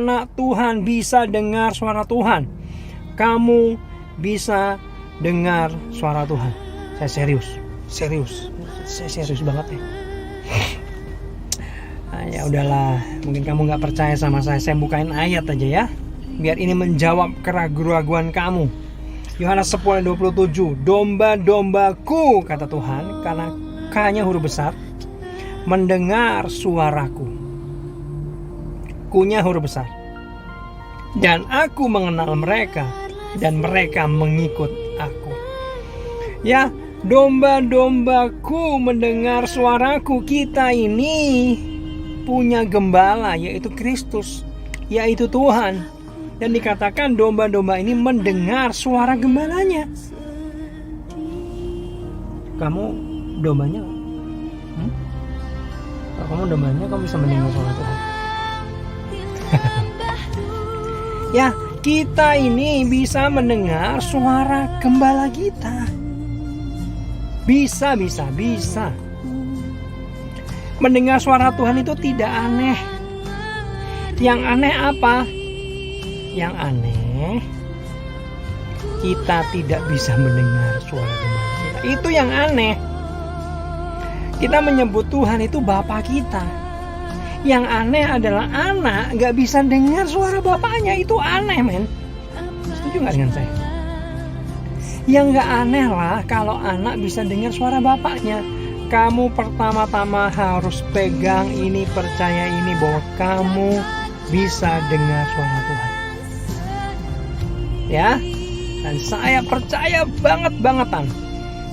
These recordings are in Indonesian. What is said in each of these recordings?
anak Tuhan bisa dengar suara Tuhan. Kamu bisa dengar suara Tuhan. Saya serius banget ya. Nah, ya udahlah, mungkin kamu nggak percaya sama saya bukain ayat aja ya, biar ini menjawab keraguan-keraguan kamu. Yohanes 10:27, domba-dombaku, kata Tuhan, karena K-nya huruf besar, mendengar suaraku. Ku-nya huruf besar. Dan aku mengenal mereka, dan mereka mengikut aku. Ya, domba-dombaku mendengar suaraku. Kita ini punya gembala, yaitu Kristus, yaitu Tuhan. Dan dikatakan domba-domba ini mendengar suara gembalanya. Kamu dombanya? Kalau kamu dombanya, kamu bisa mendengar suara Tuhan. Ya, kita ini bisa mendengar suara gembala kita. Bisa. Mendengar suara Tuhan itu tidak aneh. Yang aneh apa? Yang aneh, kita tidak bisa mendengar suara gembala kita. Itu yang aneh. Kita menyebut Tuhan itu Bapa kita. Yang aneh adalah anak gak bisa dengar suara bapaknya. Itu aneh, men. Setuju gak dengan saya? Yang gak aneh lah kalau anak bisa dengar suara bapaknya. Kamu pertama-tama harus pegang ini, percaya ini, bahwa kamu bisa dengar suara Tuhan. Ya, dan saya percaya bangetan.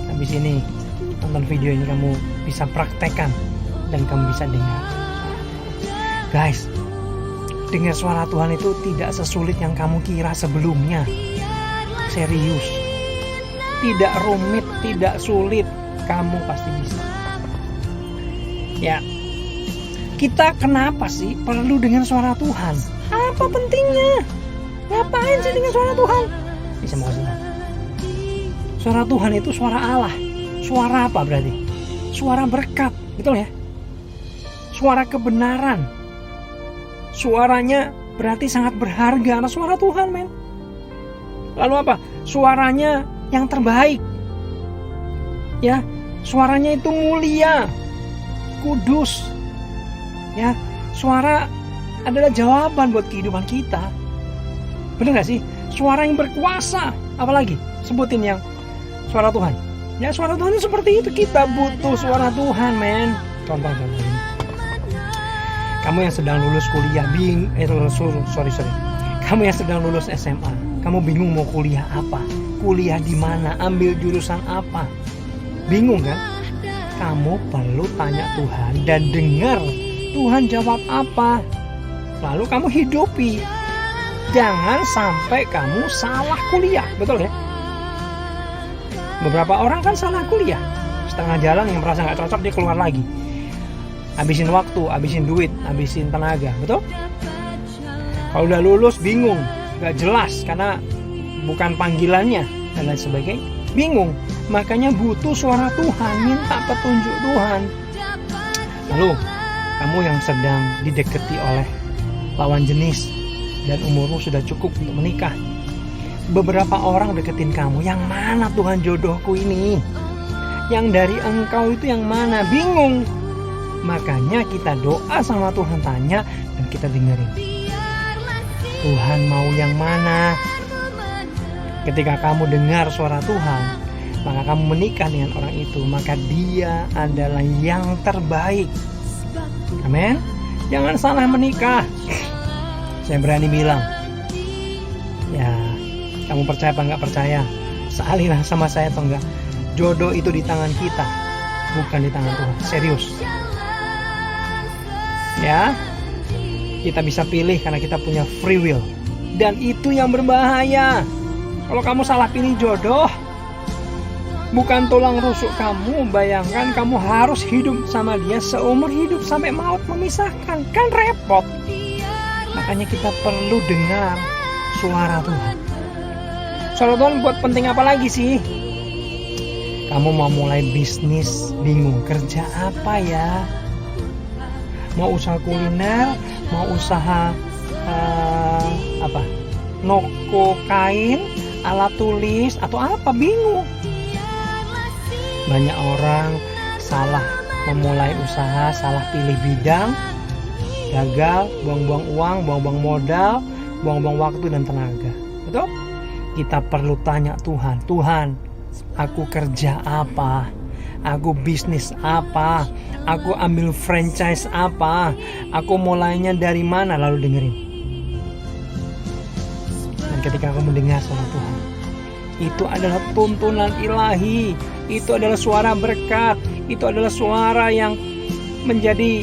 Habis ini tonton video ini, kamu bisa praktekkan dan kamu bisa dengar. Guys, dengar suara Tuhan itu tidak sesulit yang kamu kira sebelumnya. Serius, tidak rumit, tidak sulit, kamu pasti bisa. Ya, kita kenapa sih perlu dengar suara Tuhan? Apa pentingnya? Ngapain sih dengar suara Tuhan? Bisa mau kasih tahu. Suara Tuhan itu suara Allah. Suara apa berarti? Suara berkat, betul ya? Suara kebenaran. Suaranya berarti sangat berharga. Nah, suara Tuhan, men. Lalu apa? Suaranya yang terbaik. Ya, suaranya itu mulia, kudus. Ya, suara adalah jawaban buat kehidupan kita. Benar gak sih? Suara yang berkuasa. Apalagi? Sebutin yang suara Tuhan. Ya, suara Tuhan itu seperti itu. Kita butuh suara Tuhan, men. Contoh ini. Kamu yang sedang lulus kuliah, Kamu yang sedang lulus SMA, kamu bingung mau kuliah apa? Kuliah di mana? Ambil jurusan apa? Bingung kan? Kamu perlu tanya Tuhan dan dengar Tuhan jawab apa. Lalu kamu hidupi. Jangan sampai kamu salah kuliah, betul ya? Beberapa orang kan salah kuliah, setengah jalan, yang merasa nggak cocok dia keluar lagi. Habisin waktu, habisin duit, habisin tenaga, betul? Kalau udah lulus bingung, nggak jelas karena bukan panggilannya dan lain sebagainya, bingung. Makanya butuh suara Tuhan, minta petunjuk Tuhan. Lalu kamu yang sedang didekati oleh lawan jenis dan umurmu sudah cukup untuk menikah. Beberapa orang deketin kamu, yang mana Tuhan jodohku ini? Yang dari engkau itu yang mana? Bingung. Makanya kita doa sama Tuhan, tanya dan kita dengerin. Tuhan mau yang mana? Ketika kamu dengar suara Tuhan, maka kamu menikah dengan orang itu, maka dia adalah yang terbaik. Amin. Jangan salah menikah. Saya berani bilang, ya, kamu percaya apa nggak percaya, sealilah sama saya atau enggak, jodoh itu di tangan kita, bukan di tangan Tuhan. Serius. Ya, kita bisa pilih karena kita punya free will, dan itu yang berbahaya. Kalau kamu salah pilih jodoh, bukan tulang rusuk kamu. Bayangkan kamu harus hidup sama dia seumur hidup sampai maut memisahkan, kan repot. Makanya kita perlu dengar suara Tuhan. Suara Tuhan buat penting apa lagi sih? Kamu mau mulai bisnis, bingung kerja apa ya? Mau usaha kuliner, mau usaha noko kain, alat tulis, atau apa, bingung. Banyak orang salah memulai usaha, salah pilih bidang, gagal, buang-buang uang, buang-buang modal, buang-buang waktu dan tenaga. Betul? Kita perlu tanya Tuhan, Tuhan, aku kerja apa? Aku bisnis apa? Aku ambil franchise apa? Aku mulainya dari mana? Lalu dengerin. Dan ketika kamu dengar suara Tuhan, itu adalah tuntunan ilahi. Itu adalah suara berkat. Itu adalah suara yang menjadi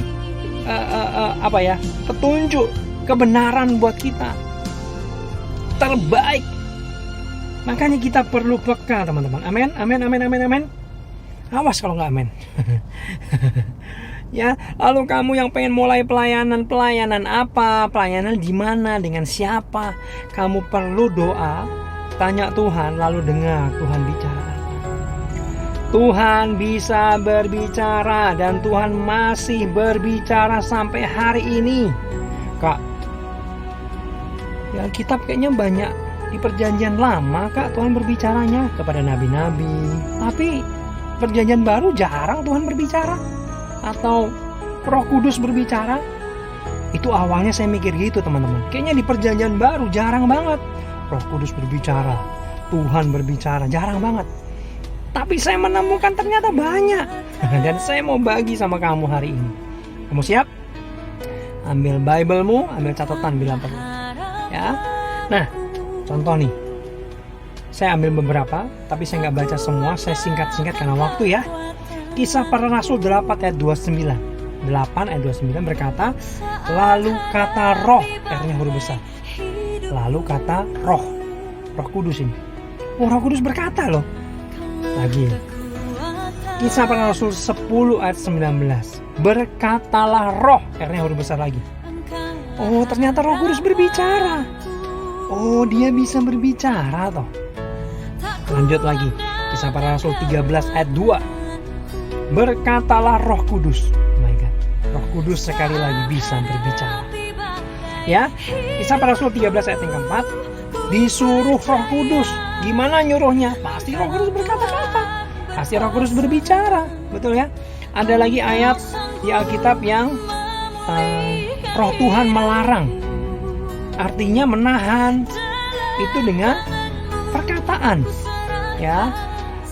petunjuk kebenaran buat kita, terbaik. Makanya kita perlu peka, teman-teman. Amin, amin, amin, amin, amin. Awas kalau nggak amin. Ya, lalu kamu yang pengen mulai pelayanan apa? Pelayanan di mana? Dengan siapa? Kamu perlu doa, tanya Tuhan, lalu dengar Tuhan bicara apa. Tuhan bisa berbicara dan Tuhan masih berbicara sampai hari ini. Kak, ya kitab kayaknya banyak di perjanjian lama, Kak, Tuhan berbicaranya kepada nabi-nabi. Tapi perjanjian baru jarang Tuhan berbicara, atau Roh Kudus berbicara. Itu awalnya saya mikir gitu, teman-teman. Kayaknya di perjanjian baru jarang banget Roh Kudus berbicara, Tuhan berbicara, jarang banget. Tapi saya menemukan ternyata banyak. Dan saya mau bagi sama kamu hari ini. Kamu siap? Ambil Bible-mu, ambil catatan bila perlu. Ya. Nah, contoh nih. Saya ambil beberapa, tapi saya nggak baca semua. Saya singkat-singkat karena waktu ya. Kisah Para Rasul 8 ayat 29. 8 ayat 29 berkata, lalu kata roh, R-nya huruf besar. Lalu kata roh. Roh Kudus ini. Oh, Roh Kudus berkata loh. Lagi. Kisah Para Rasul 10 ayat 19. Berkatalah roh, R-nya huruf besar lagi. Oh, ternyata Roh Kudus berbicara. Oh, dia bisa berbicara toh. Lanjut lagi, Kisah Para Rasul 13 ayat 2. Berkatalah Roh Kudus. Oh my God, Roh Kudus sekali lagi bisa berbicara. Ya, Kisah Para Rasul 13 ayat yang keempat. Disuruh Roh Kudus. Gimana nyuruhnya? Pasti Roh Kudus berkata-kata. Pasti Roh Kudus berbicara. Betul ya? Ada lagi ayat di Alkitab yang Roh Tuhan melarang. Artinya menahan. Itu dengan perkataan. Ya,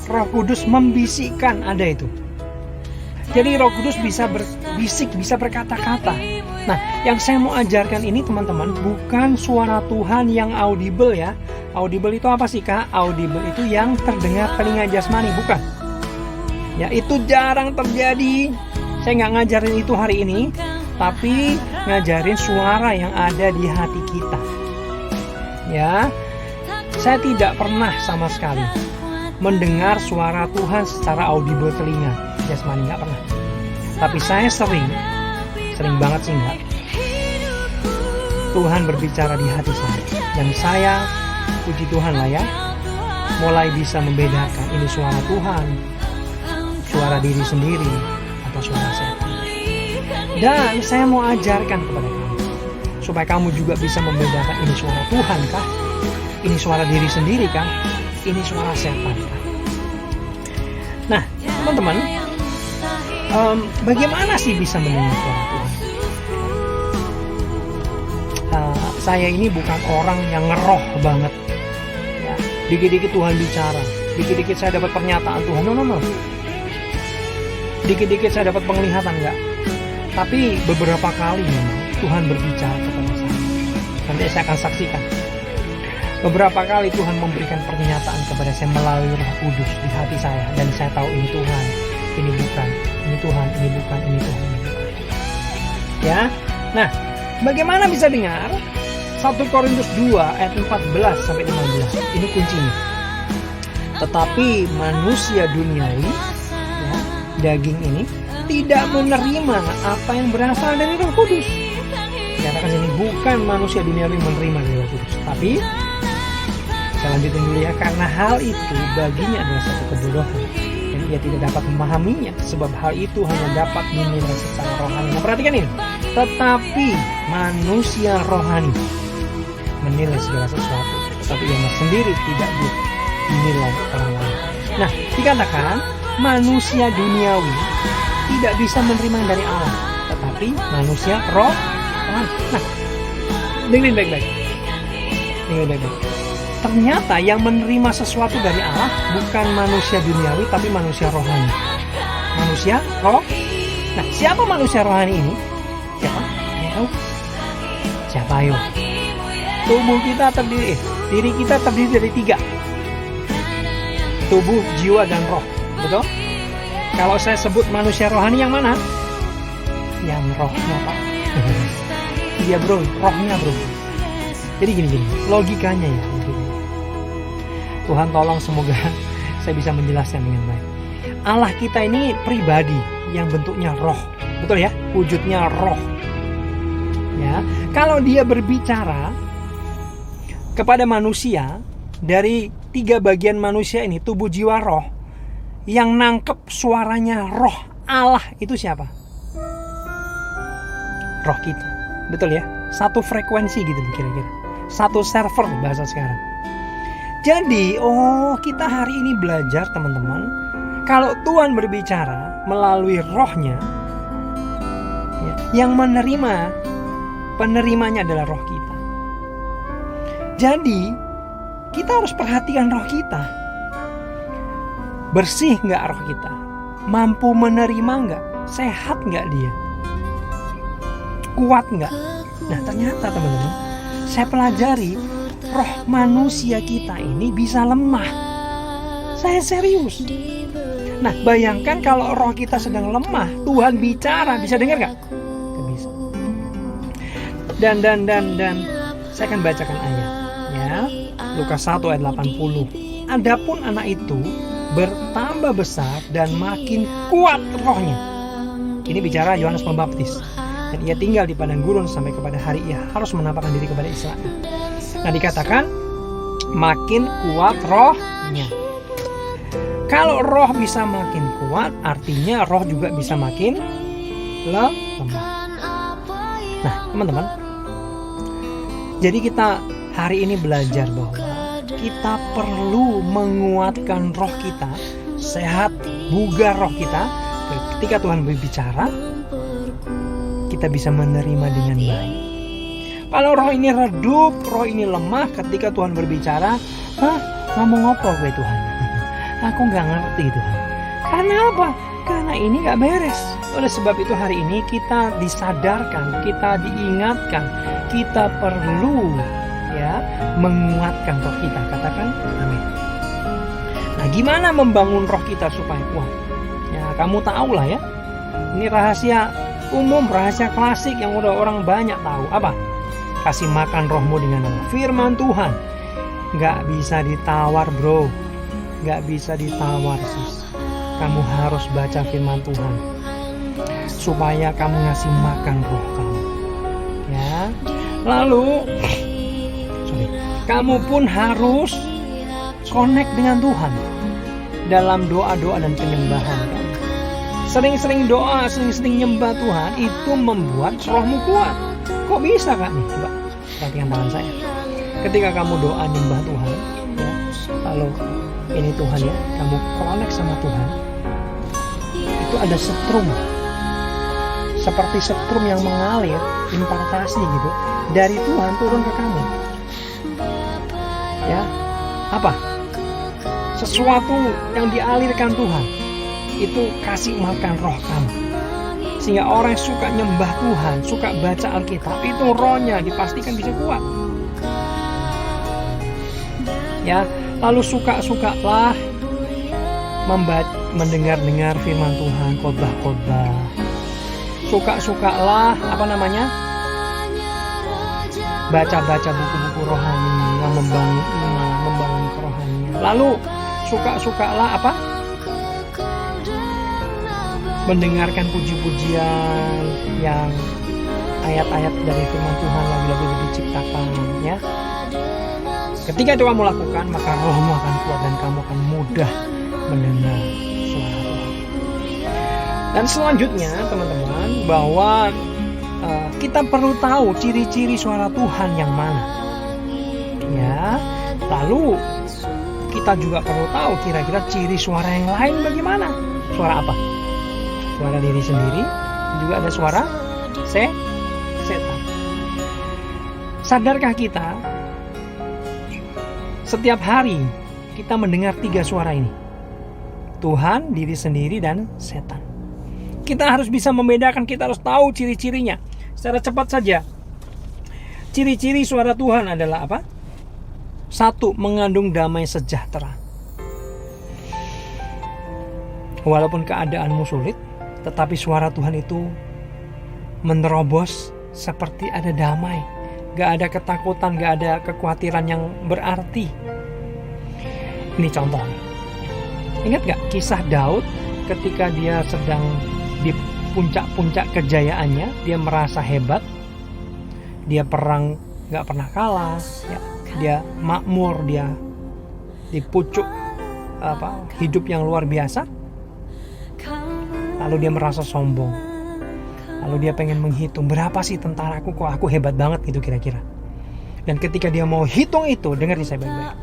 Roh Kudus membisikkan, ada itu. Jadi Roh Kudus bisa berbisik, bisa berkata-kata. Nah, yang saya mau ajarkan ini teman-teman, bukan suara Tuhan yang audible ya. Audible itu apa sih, Kak? Audible itu yang terdengar telinga jasmani, bukan. Ya, itu jarang terjadi. Saya nggak ngajarin itu hari ini, tapi ngajarin suara yang ada di hati kita. Ya, saya tidak pernah sama sekali mendengar suara Tuhan secara audible telinga jasmani, nggak pernah. Tapi saya sering banget sih enggak, Tuhan berbicara di hati saya. Dan saya, puji Tuhan lah ya, mulai bisa membedakan ini suara Tuhan, suara diri sendiri, atau suara setan. Dan saya mau ajarkan kepada kamu, supaya kamu juga bisa membedakan ini suara Tuhan kah? Ini suara diri sendiri kah? Ini suara setan kah? Nah, teman-teman, bagaimana sih bisa mendengar suara Tuhan? Saya ini bukan orang yang ngeroh banget ya. Dikit-dikit Tuhan bicara, dikit-dikit saya dapat pernyataan Tuhan. No. Dikit-dikit saya dapat penglihatan, enggak. Tapi beberapa kali memang Tuhan berbicara kepada saya. Nanti saya akan saksikan. Beberapa kali Tuhan memberikan pernyataan kepada saya melalui Roh Kudus di hati saya. Dan saya tahu ini Tuhan, ini bukan. Ini Tuhan, ini bukan. Ini Tuhan, ini bukan. Ya, nah, bagaimana bisa dengar? 1 Korintus 2 ayat 14 sampai 15. Ini kuncinya. Tetapi manusia duniawi, ya, daging ini tidak menerima apa yang berasal dari Roh Kudus. Dikatakan sini bukan manusia duniawi menerima dari Roh Kudus, tapi saya lanjutin dulu ya, karena hal itu baginya adalah satu kebodohan dan ia tidak dapat memahaminya, sebab hal itu hanya dapat dinilai secara rohani. Nah, perhatikan ini. Tetapi manusia rohani menilai segala sesuatu, tetapi ia sendiri tidak dinilai orang lain. Nah, dikatakan manusia duniawi tidak bisa menerima dari Allah, tetapi manusia rohani. Nah, dengerin baik-baik. Ternyata yang menerima sesuatu dari Allah bukan manusia duniawi, tapi manusia rohani. Manusia roh. Nah, siapa manusia rohani ini? Siapa? Tahu? Siapa ayo? Tubuh kita diri kita terdiri dari 3. Tubuh, jiwa, dan roh. Betul? Kalau saya sebut manusia rohani yang mana? Yang rohnya, Pak. Iya bro, rohnya bro. Jadi gini, logikanya ya. Tuhan tolong semoga saya bisa menjelaskan dengan baik. Allah kita ini pribadi yang bentuknya roh. Betul ya? Wujudnya roh. Ya, kalau dia berbicara kepada manusia, dari 3 bagian manusia ini, tubuh, jiwa, roh, yang nangkep suaranya roh Allah itu siapa? Roh kita. Betul ya? Satu frekuensi gitu kira-kira. Satu server bahasa sekarang. Jadi, kita hari ini belajar teman-teman, kalau Tuhan berbicara melalui rohnya, ya, yang penerimanya adalah roh kita. Jadi, kita harus perhatikan roh kita. Bersih nggak roh kita? Mampu menerima nggak? Sehat nggak dia? Kuat nggak? Nah, ternyata teman-teman, saya pelajari roh manusia kita ini bisa lemah. Saya serius. Nah, bayangkan kalau roh kita sedang lemah, Tuhan bicara, bisa dengar nggak? Nggak bisa. Dan saya akan bacakan ayat, ya. Lukas 1 ayat 80. Adapun anak itu bertambah besar dan makin kuat rohnya. Ini bicara Yohanes Pembaptis. Dan ia tinggal di padang gurun sampai kepada hari ia harus menampakkan diri kepada Israel. Nah, dikatakan makin kuat rohnya. Kalau roh bisa makin kuat, artinya roh juga bisa makin lemah. Nah, teman-teman, jadi kita hari ini belajar bahwa kita perlu menguatkan roh kita, sehat, bugar roh kita. Ketika Tuhan berbicara, kita bisa menerima dengan baik. Kalau roh ini redup, roh ini lemah, ketika Tuhan berbicara, ngomong apa gue Tuhan? Aku gak ngerti Tuhan. Karena apa? Karena ini gak beres. Oleh sebab itu hari ini kita disadarkan, kita diingatkan, kita perlu menguatkan roh kita. Katakan amin. Nah, gimana membangun roh kita supaya kuat? Ya, kamu tahu lah ya. Ini rahasia umum, rahasia klasik yang udah orang banyak tahu. Apa? Kasih makan rohmu dengan apa? Firman Tuhan. Gak bisa ditawar bro. Gak bisa ditawar sis. Kamu harus baca firman Tuhan supaya kamu ngasih makan roh kamu. Ya. Lalu kamu pun harus connect dengan Tuhan dalam doa-doa dan penyembahan kamu. Sering-sering doa, sering-sering nyembah Tuhan, itu membuat rohmu kuat. Kok bisa Kak nih? Coba perhatikan tangan saya. Ketika kamu doa nyembah Tuhan, ya, lalu ini Tuhan ya, kamu connect sama Tuhan, itu ada setrum, seperti setrum yang mengalir, impartasi gitu, dari Tuhan turun ke kamu. Ya, apa? Sesuatu yang dialirkan Tuhan itu kasih makan roh kamu. Sehingga orang yang suka nyembah Tuhan, suka baca Alkitab, itu rohnya dipastikan bisa kuat. Ya, lalu suka-sukalah mendengar-dengar firman Tuhan, khotbah-khotbah. Suka-sukalah baca-baca buku-buku rohani yang membangun iman, membangun kerohanian. Lalu suka-sukalah mendengarkan puji-pujian yang ayat-ayat dari firman Tuhan, lagu-lagu yang diciptakan, ya. Ketika itu kamu lakukan, maka rohmu akan kuat dan kamu akan mudah mendengar suara Tuhan. Dan selanjutnya, teman-teman, bahwa kita perlu tahu ciri-ciri suara Tuhan yang mana. Ya, lalu kita juga perlu tahu kira-kira ciri suara yang lain bagaimana. Suara apa? Suara diri sendiri, juga ada suara setan. Sadarkah kita setiap hari kita mendengar 3 suara ini? Tuhan, diri sendiri, dan setan. Kita harus bisa membedakan, kita harus tahu ciri-cirinya. Secara cepat saja. Ciri-ciri suara Tuhan adalah apa? 1. Mengandung damai sejahtera. Walaupun keadaanmu sulit, tetapi suara Tuhan itu menerobos seperti ada damai. Gak ada ketakutan, gak ada kekhawatiran yang berarti. Ini contoh. Ingat gak kisah Daud ketika dia sedang di puncak-puncak kejayaannya, dia merasa hebat, dia perang gak pernah kalah, ya, dia makmur, dia di pucuk hidup yang luar biasa. Lalu dia merasa sombong, lalu dia pengen menghitung berapa sih tentaraku, kok aku hebat banget gitu kira-kira. Dan ketika dia mau hitung itu, dengar nih saya baik-baik,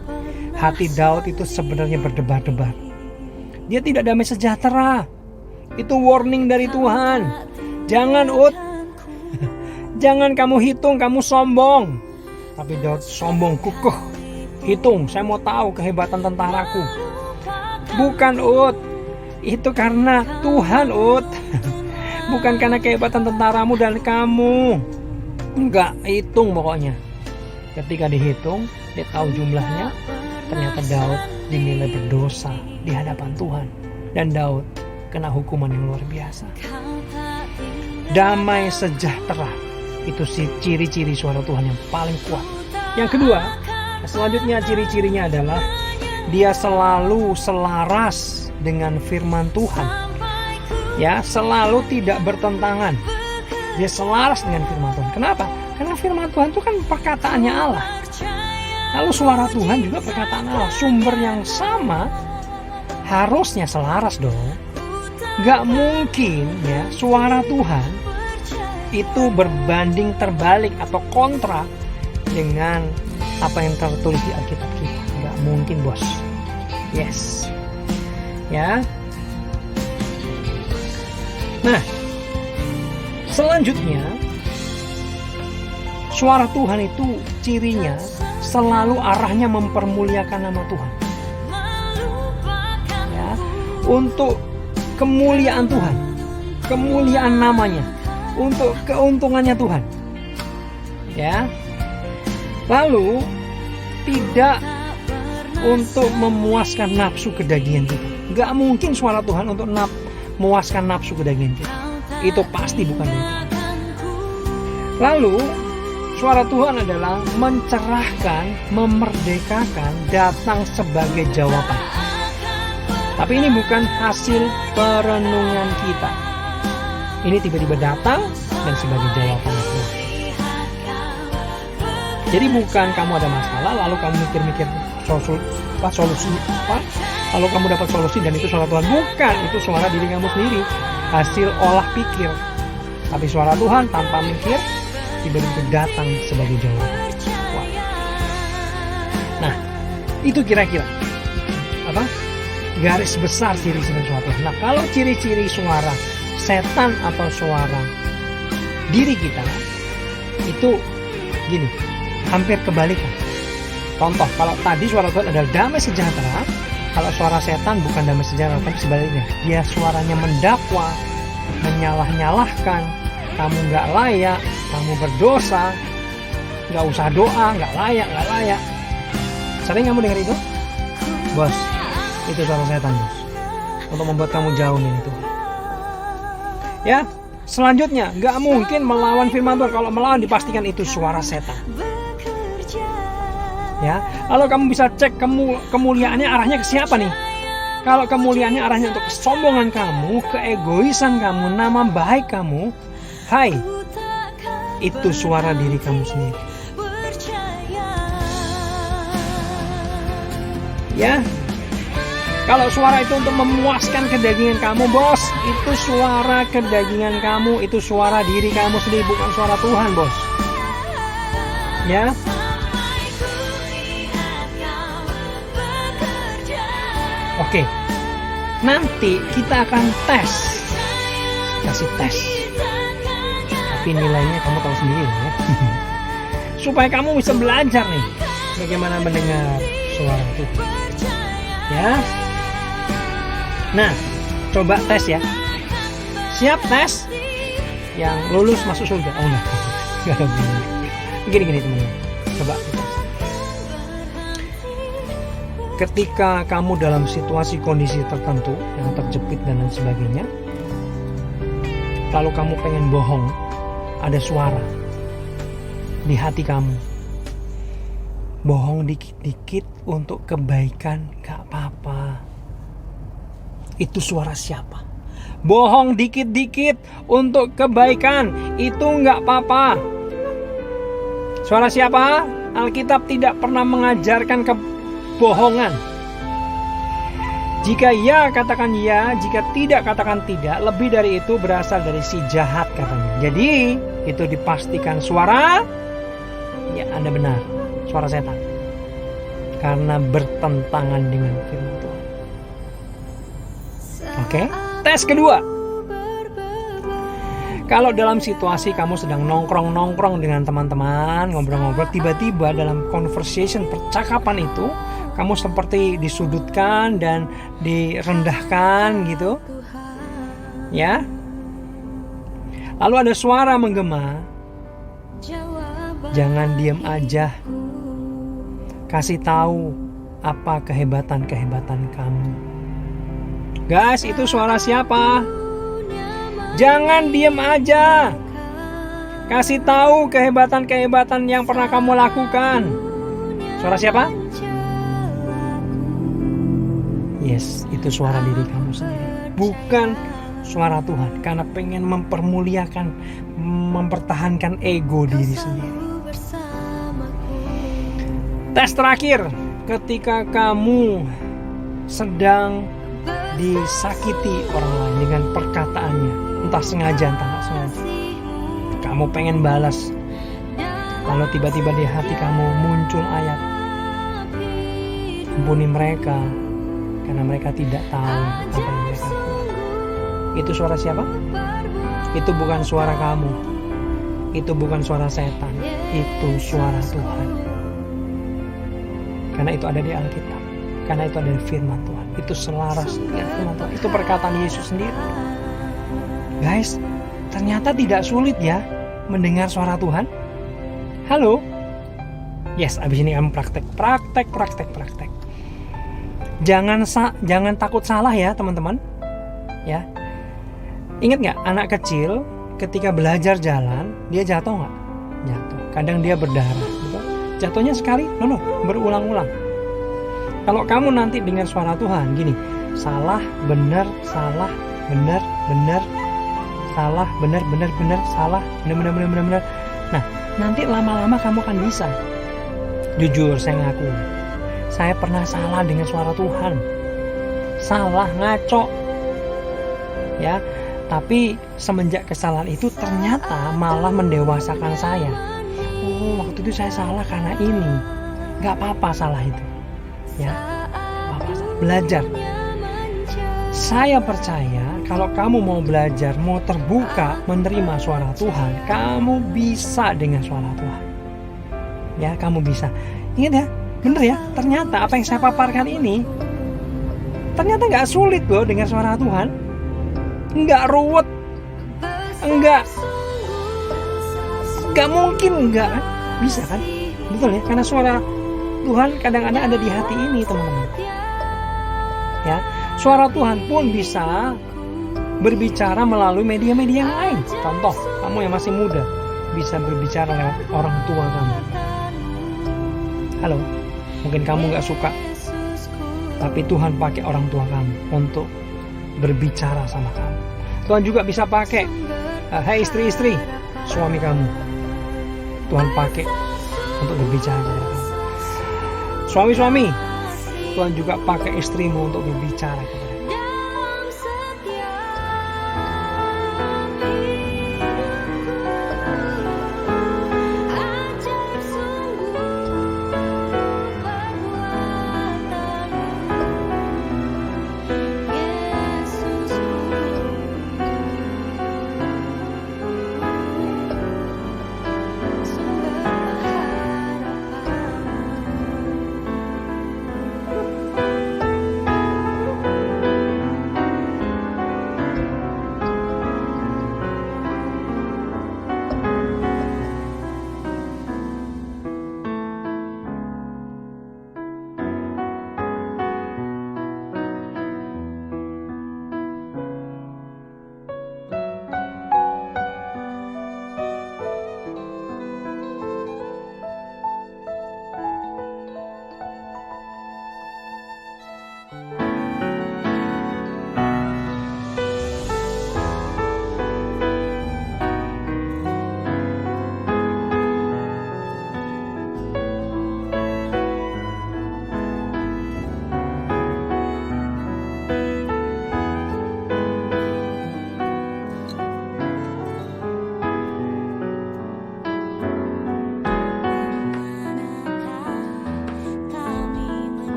hati Daud itu sebenarnya berdebar-debar. Dia tidak damai sejahtera. Itu warning dari Tuhan. Jangan jangan kamu hitung, kamu sombong. Tapi Daud sombong, kukuh. Hitung, saya mau tahu kehebatan tentaraku. Bukan itu karena Tuhan bukan karena kehebatan tentaramu dan kamu. Enggak, hitung pokoknya. Ketika dihitung, dia tahu jumlahnya. Ternyata Daud dinilai berdosa di hadapan Tuhan. Dan Daud kena hukuman yang luar biasa. Damai sejahtera, itu ciri-ciri suara Tuhan yang paling kuat. Yang kedua, selanjutnya ciri-cirinya adalah dia selalu selaras dengan firman Tuhan. Ya, selalu tidak bertentangan. Dia selaras dengan firman Tuhan. Kenapa? Karena firman Tuhan itu kan perkataannya Allah. Lalu suara Tuhan juga perkataan Allah. Sumber yang sama harusnya selaras dong. Gak mungkin ya suara Tuhan itu berbanding terbalik atau kontra dengan apa yang tertulis di Alkitab kita. Gak mungkin, bos. Yes. Ya. Nah, selanjutnya suara Tuhan itu cirinya selalu arahnya mempermuliakan nama Tuhan. Ya, untuk kemuliaan Tuhan, kemuliaan namanya, untuk keuntungannya Tuhan. Ya. Lalu tidak untuk memuaskan nafsu kedagingan kita. Gak mungkin suara Tuhan untuk memuaskan nafsu kedagingan kita. Itu pasti bukan itu. Lalu suara Tuhan adalah mencerahkan, memerdekakan, datang sebagai jawaban. Tapi ini bukan hasil perenungan kita. Ini tiba-tiba datang dan sebagai jawaban Tuhan. Jadi bukan kamu ada masalah lalu kamu mikir-mikir solusi apa, lalu kamu dapat solusi dan itu suara Tuhan. Bukan, itu suara diri kamu sendiri, hasil olah pikir. Tapi suara Tuhan tanpa mikir tiba-tiba datang sebagai jawaban. Wah. Nah, itu kira-kira apa? Garis besar ciri-ciri suara Tuhan. Nah, kalau ciri-ciri suara setan atau suara diri kita itu gini, hampir kebalikan. Contoh, kalau tadi suara Tuhan adalah damai sejahtera, kalau suara setan bukan damai sejahtera, tapi sebaliknya. Dia suaranya mendakwa, menyalah-nyalahkan, kamu gak layak, kamu berdosa, gak usah doa, gak layak. Sering kamu dengar itu? Bos, itu suara setan, bos. Untuk membuat kamu jauh dari Tuhan. Ya, selanjutnya, gak mungkin melawan firman Tuhan. Kalau melawan dipastikan itu suara setan. Ya, lalu kamu bisa cek kemuliaannya arahnya ke siapa nih? Kalau kemuliaannya arahnya untuk kesombongan kamu, keegoisan kamu, nama baik kamu, hai, itu suara diri kamu sendiri. Ya, kalau suara itu untuk memuaskan kedagingan kamu, bos, itu suara kedagingan kamu, itu suara diri kamu sendiri, bukan suara Tuhan, bos. Ya. Oke, nanti kita akan kasih tes. Tapi nilainya kamu tahu sendiri ya. Supaya kamu bisa belajar nih bagaimana mendengar suara Tuhan. Ya. Nah, coba tes ya. Siap tes? Yang lulus masuk surga. Oh enggak. Enggak ada begini. Gini teman-teman. Coba tes. Ketika kamu dalam situasi kondisi tertentu yang terjepit dan lain sebagainya, lalu kamu pengen bohong, ada suara di hati kamu, bohong dikit-dikit untuk kebaikan, gak apa-apa. Itu suara siapa? Bohong dikit-dikit untuk kebaikan, itu gak apa-apa. Suara siapa? Alkitab tidak pernah mengajarkan kebohongan. Jika ya, katakan ya. Jika tidak, katakan tidak. Lebih dari itu berasal dari si jahat katanya. Jadi itu dipastikan suara, ya Anda benar, suara setan. Karena bertentangan dengan firman Tuhan. Oke, tes kedua. Kalau dalam situasi kamu sedang nongkrong dengan teman-teman, ngobrol-ngobrol, tiba-tiba dalam conversation, percakapan itu kamu seperti disudutkan dan direndahkan gitu, ya. Lalu ada suara menggema, jangan diam aja, kasih tahu apa kehebatan-kehebatan kamu. Guys, itu suara siapa? Jangan diam aja, kasih tahu kehebatan-kehebatan yang pernah kamu lakukan. Suara siapa? Yes, itu suara diri kamu sendiri, bukan suara Tuhan. Karena pengen mempermuliakan, mempertahankan ego diri sendiri. Tes terakhir, ketika kamu sedang disakiti orang lain dengan perkataannya, entah sengaja entah nggak sengaja, kamu pengen balas, lalu tiba-tiba di hati kamu muncul ayat, ampuni mereka karena mereka tidak tahu apa yang mereka lakukan. Itu suara siapa? Itu bukan suara kamu, itu bukan suara setan, itu suara Tuhan. Karena itu ada di Alkitab, karena itu ada di firman Tuhan, itu selaras dengan firman Tuhan, itu perkataan Yesus sendiri. Guys, ternyata tidak sulit ya mendengar suara Tuhan. Halo? Yes, abis ini kamu praktek. Jangan takut salah ya teman-teman. Ya, ingat nggak anak kecil ketika belajar jalan dia jatuh nggak? Jatuh. Kadang dia berdarah. Betul? Jatuhnya sekali, berulang-ulang. Kalau kamu nanti dengar suara Tuhan gini, salah, benar, salah, benar, benar, salah, benar, benar, benar, salah, benar, benar, benar, benar. Nah, nanti lama-lama kamu akan bisa. Jujur saya ngaku, saya pernah salah dengan suara Tuhan, salah, ngaco, ya. Tapi semenjak kesalahan itu ternyata malah mendewasakan saya. Oh, waktu itu saya salah karena ini. Gak apa-apa salah itu, ya. Gak apa-apa salah. Belajar. Saya percaya kalau kamu mau belajar, mau terbuka, menerima suara Tuhan, kamu bisa dengan suara Tuhan. Ya, kamu bisa. Ingat ya, bener ya, ternyata apa yang saya paparkan ini ternyata gak sulit loh dengar suara Tuhan. Enggak ruwet, enggak mungkin, enggak kan? Bisa kan? Betul ya, karena suara Tuhan kadang-kadang ada di hati ini teman-teman. Ya, suara Tuhan pun bisa berbicara melalui media-media yang lain. Contoh, kamu yang masih muda bisa berbicara lewat orang tua kamu. Halo, mungkin kamu gak suka, tapi Tuhan pakai orang tua kamu untuk berbicara sama kamu. Tuhan juga bisa pakai hai istri-istri, suami kamu, Tuhan pakai untuk berbicara kepada kamu. Suami-suami, Tuhan juga pakai istrimu untuk berbicara kepada kamu.